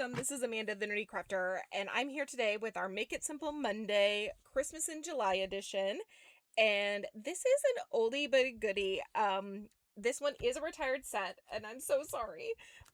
welcome. This is Amanda, the Nerdy Krafter, and I'm here today with our Make It Simple Monday Christmas in July edition. And this is an oldie but a goodie. This one is a retired set, and I'm so sorry,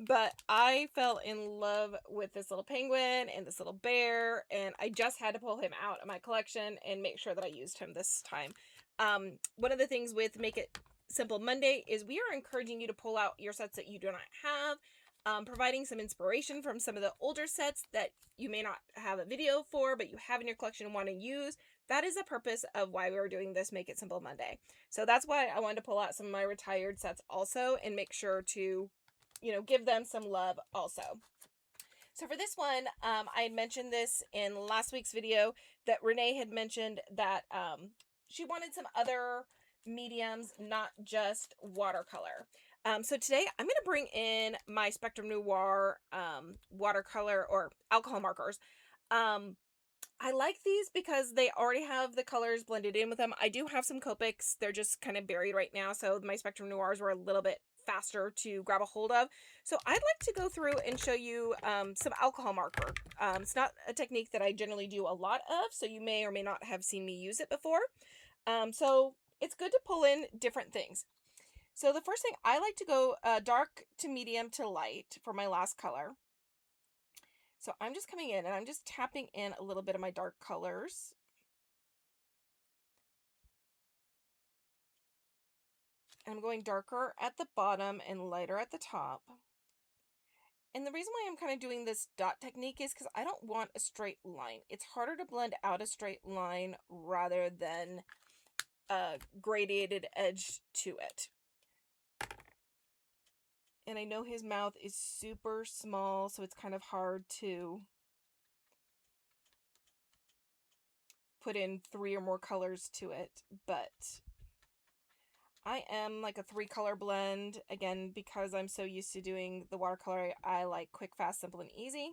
but I fell in love with this little penguin and this little bear, and I just had to pull him out of my collection and make sure that I used him this time. One of the things with Make It Simple Monday is we are encouraging you to pull out your sets that you do not have, providing some inspiration from some of the older sets that you may not have a video for, but you have in your collection and want to use. That is the purpose of why we were doing this Make It Simple Monday. So that's why I wanted to pull out some of my retired sets also and make sure to, give them some love also. So for this one, I had mentioned this in last week's video that Renee had mentioned that she wanted some other mediums, not just watercolor. So today I'm going to bring in my Spectrum Noir watercolor or alcohol markers. I like these because they already have the colors blended in with them. I do have some Copics. They're just kind of buried right now, so my Spectrum Noirs were a little bit faster to grab a hold of. So I'd like to go through and show you some alcohol marker. It's not a technique that I generally do a lot of, so you may or may not have seen me use it before. So it's good to pull in different things. So the first thing, I like to go dark to medium to light for my last color. So I'm just coming in and I'm just tapping in a little bit of my dark colors. And I'm going darker at the bottom and lighter at the top. And the reason why I'm kind of doing this dot technique is because I don't want a straight line. It's harder to blend out a straight line rather than a gradated edge to it. And I know his mouth is super small, so it's kind of hard to put in 3 or more colors to it, but I am like a 3-color blend. Again, because I'm so used to doing the watercolor, I like quick, fast, simple, and easy.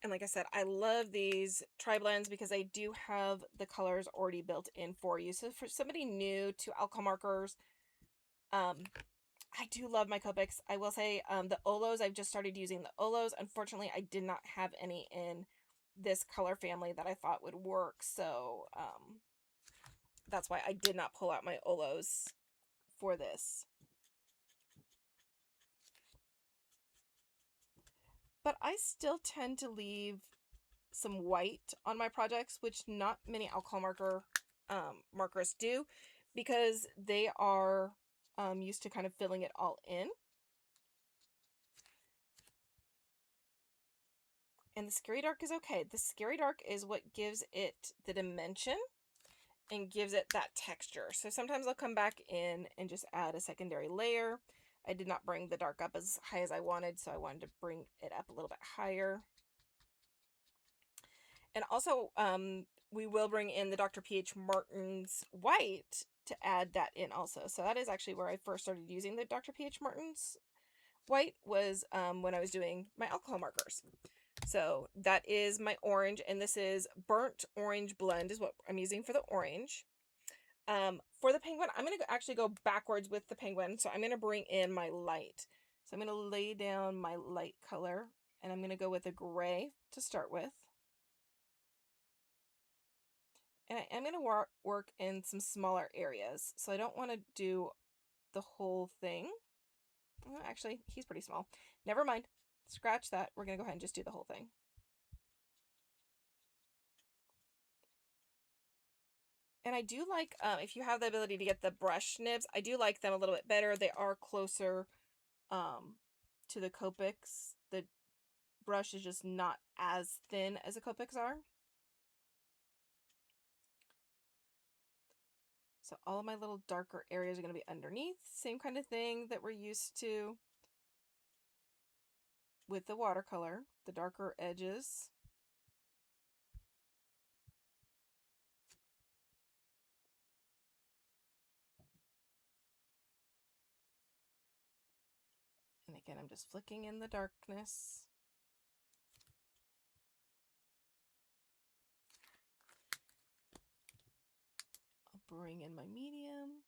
And like I said, I love these tri-blends because I do have the colors already built in for you. So for somebody new to alcohol markers, I do love my Copics. I will say the Olos, I've just started using the Olos. Unfortunately, I did not have any in this color family that I thought would work. So that's why I did not pull out my Olos for this. But I still tend to leave some white on my projects, which not many alcohol markers do, because they are used to kind of filling it all in. And the scary dark is okay. The scary dark is what gives it the dimension and gives it that texture. So sometimes I'll come back in and just add a secondary layer. I did not bring the dark up as high as I wanted, so I wanted to bring it up a little bit higher. And also, we will bring in the Dr. P.H. Martin's white to add that in also. So that is actually where I first started using the Dr. P.H. Martin's white, was when I was doing my alcohol markers. So that is my orange, and this is burnt orange blend is what I'm using for the orange. For the penguin, I'm going to actually go backwards with the penguin, so I'm going to bring in my light. So I'm going to lay down my light color, and I'm going to go with a gray to start with. And I am going to work in some smaller areas, so I don't want to do the whole thing. Well, actually, he's pretty small. Never mind. Scratch that. We're going to go ahead and just do the whole thing. And I do like, if you have the ability to get the brush nibs, I do like them a little bit better. They are closer to the Copics. The brush is just not as thin as the Copics are. So all of my little darker areas are going to be underneath. Same kind of thing that we're used to with the watercolor, the darker edges. And again, I'm just flicking in the darkness. I'll bring in my medium.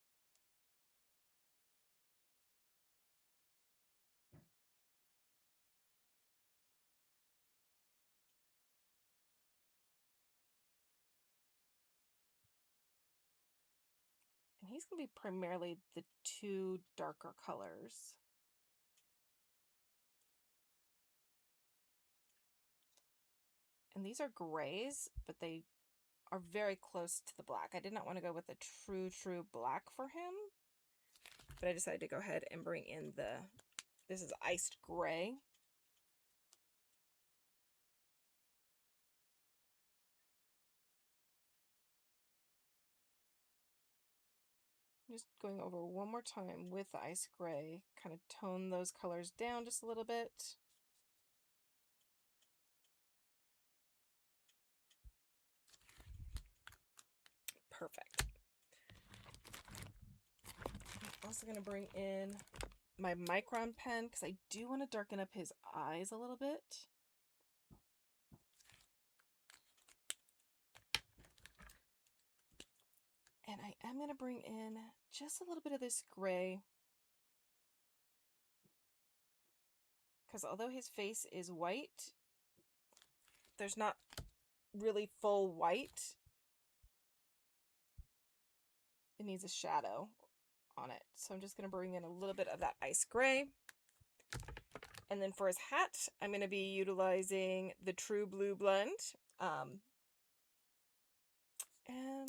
And he's going to be primarily the two darker colors. And these are grays, but they are very close to the black. I did not want to go with a true black for him, but I decided to go ahead and bring in this is iced gray. Just going over one more time with the ice gray, kind of tone those colors down just a little bit. Perfect. I'm also going to bring in my Micron pen because I do want to darken up his eyes a little bit. And I am going to bring in just a little bit of this gray, because although his face is white, there's not really full white. It needs a shadow on it. So I'm just going to bring in a little bit of that ice gray. And then for his hat, I'm going to be utilizing the True Blue blend. And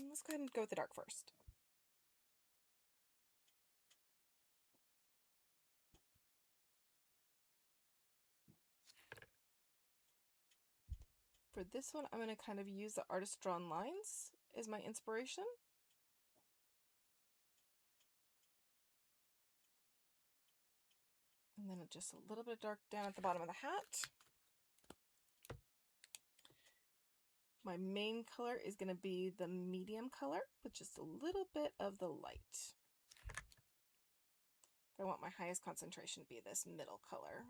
let's go ahead and go with the dark first. For this one, I'm going to kind of use the artist drawn lines as my inspiration. And then just a little bit of dark down at the bottom of the hat. My main color is going to be the medium color with just a little bit of the light. I want my highest concentration to be this middle color.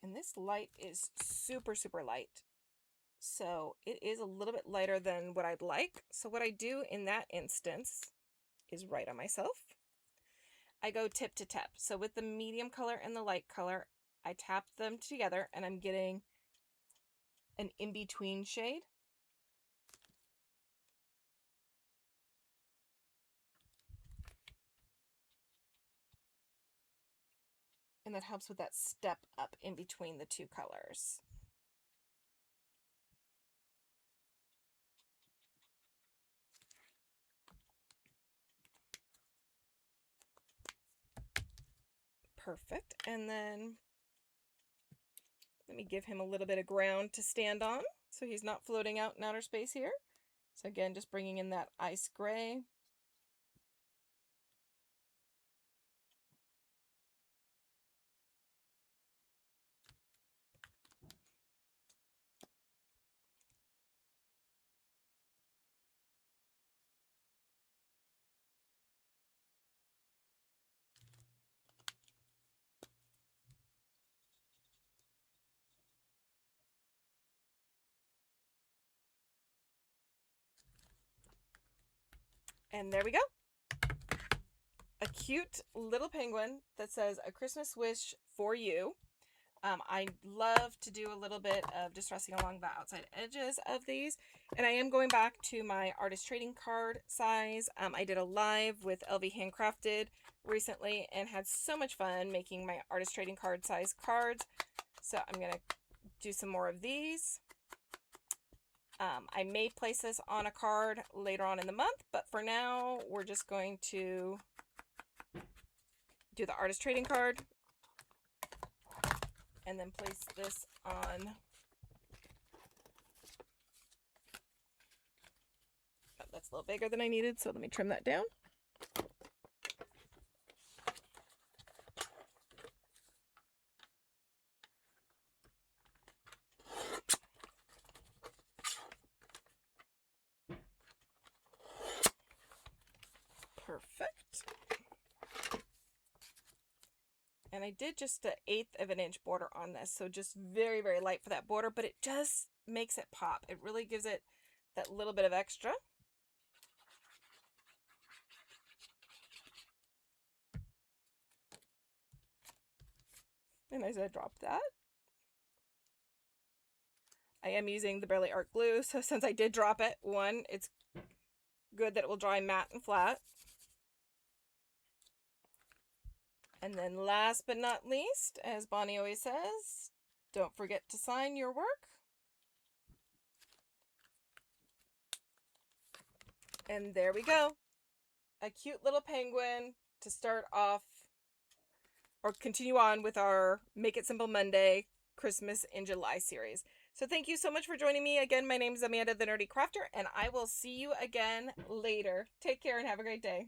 And this light is super light. So it is a little bit lighter than what I'd like. So what I do in that instance is write on myself. I go tip to tip. So with the medium color and the light color, I tap them together and I'm getting an in-between shade. And that helps with that step up in between the two colors. Perfect. And then let me give him a little bit of ground to stand on so he's not floating out in outer space here. So again, just bringing in that ice gray. And there we go. A cute little penguin that says a Christmas wish for you. I love to do a little bit of distressing along the outside edges of these. And I am going back to my artist trading card size. I did a live with LV Handcrafted recently and had so much fun making my artist trading card size cards. So I'm going to do some more of these. I may place this on a card later on in the month, but for now, we're just going to do the artist trading card and then place this on. Oh, that's a little bigger than I needed, so let me trim that down. Perfect. And I did just an 1/8 of an inch border on this, so just very light for that border, but it just makes it pop. It really gives it that little bit of extra. And as I drop that, I am using the Barely Art glue. So since I did drop it, one, it's good that it will dry matte and flat. And then last but not least, as Bonnie always says, don't forget to sign your work. And there we go. A cute little penguin to start off or continue on with our Make It Simple Monday Christmas in July series. So thank you so much for joining me. Again, my name is Amanda the Nerdy Crafter, and I will see you again later. Take care and have a great day.